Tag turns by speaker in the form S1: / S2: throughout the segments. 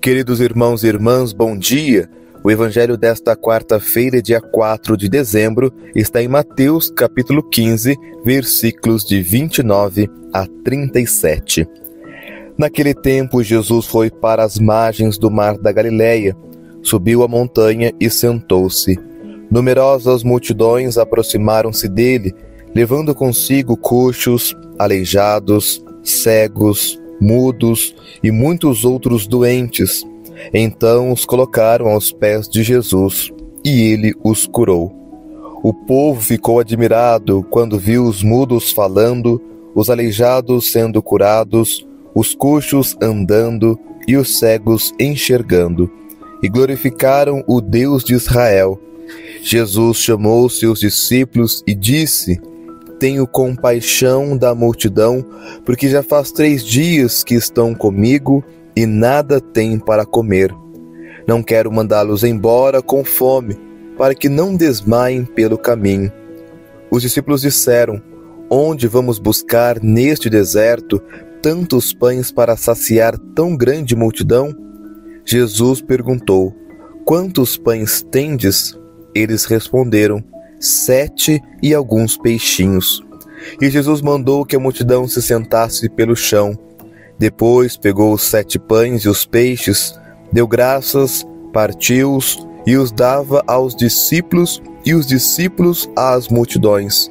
S1: Queridos irmãos e irmãs, bom dia! O evangelho desta quarta-feira, dia 4 de dezembro, está em Mateus, capítulo 15, versículos de 29 a 37. Naquele tempo, Jesus foi para as margens do mar da Galileia, subiu a montanha e sentou-se. Numerosas multidões aproximaram-se dele, levando consigo coxos, aleijados, cegos, mudos e muitos outros doentes. Então os colocaram aos pés de Jesus, e ele os curou. O povo ficou admirado quando viu os mudos falando, os aleijados sendo curados, os coxos andando e os cegos enxergando, e glorificaram o Deus de Israel. Jesus chamou seus discípulos e disse: Tenho compaixão da multidão, porque já faz 3 dias que estão comigo e nada têm para comer. Não quero mandá-los embora com fome, para que não desmaiem pelo caminho. Os discípulos disseram: Onde vamos buscar neste deserto tantos pães para saciar tão grande multidão? Jesus perguntou: Quantos pães tendes? Eles responderam: 7 e alguns peixinhos. E Jesus mandou que a multidão se sentasse pelo chão. Depois pegou os 7 pães e os peixes, deu graças, partiu-os e os dava aos discípulos, e os discípulos às multidões.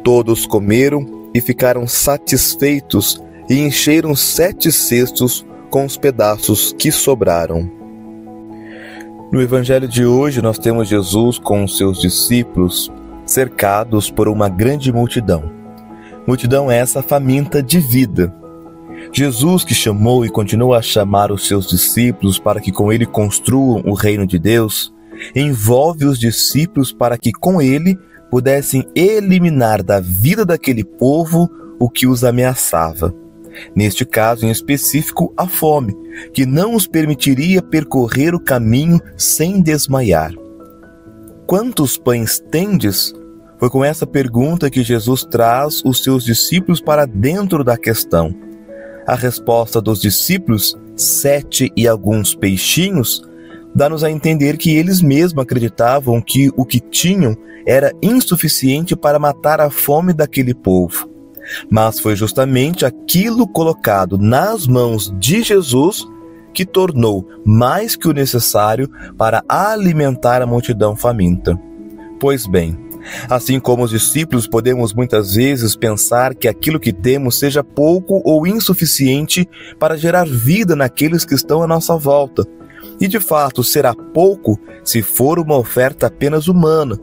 S1: Todos comeram e ficaram satisfeitos, e encheram 7 cestos com os pedaços que sobraram. No evangelho de hoje, nós temos Jesus com os seus discípulos, cercados por uma grande multidão. Multidão essa faminta de vida. Jesus, que chamou e continua a chamar os seus discípulos para que com ele construam o reino de Deus, envolve os discípulos para que com ele pudessem eliminar da vida daquele povo o que os ameaçava. Neste caso em específico, a fome, que não os permitiria percorrer o caminho sem desmaiar. Quantos pães tendes? Foi com essa pergunta que Jesus traz os seus discípulos para dentro da questão. A resposta dos discípulos, 7 e alguns peixinhos, dá-nos a entender que eles mesmos acreditavam que o que tinham era insuficiente para matar a fome daquele povo. Mas foi justamente aquilo colocado nas mãos de Jesus que tornou mais que o necessário para alimentar a multidão faminta. Pois bem, assim como os discípulos, podemos muitas vezes pensar que aquilo que temos seja pouco ou insuficiente para gerar vida naqueles que estão à nossa volta. E de fato será pouco se for uma oferta apenas humana,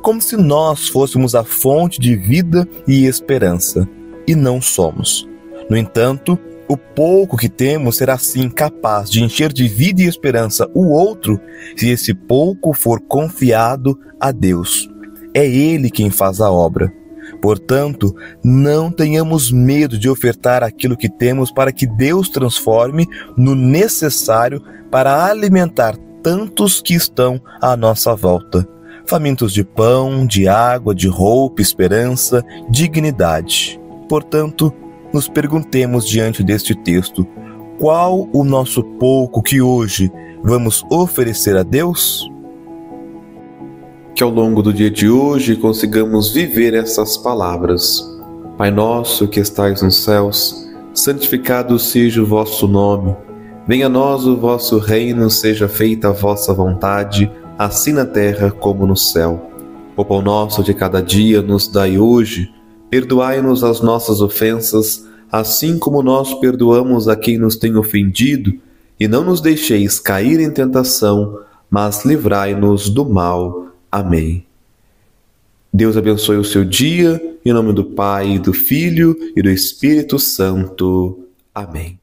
S1: como se nós fôssemos a fonte de vida e esperança, e não somos. No entanto, o pouco que temos será sim capaz de encher de vida e esperança o outro, se esse pouco for confiado a Deus. É Ele quem faz a obra. Portanto, não tenhamos medo de ofertar aquilo que temos para que Deus transforme no necessário para alimentar tantos que estão à nossa volta, famintos de pão, de água, de roupa, esperança, dignidade. Portanto, nos perguntemos diante deste texto: qual o nosso pouco que hoje vamos oferecer a Deus? Que ao longo do dia de hoje consigamos viver essas palavras. Pai nosso que estais nos céus, santificado seja o vosso nome. Venha a nós o vosso reino, seja feita a vossa vontade, assim na terra como no céu. O pão nosso de cada dia nos dai hoje. Perdoai-nos as nossas ofensas, assim como nós perdoamos a quem nos tem ofendido, e não nos deixeis cair em tentação, mas livrai-nos do mal. Amém. Deus abençoe o seu dia, em nome do Pai, do Filho e do Espírito Santo. Amém.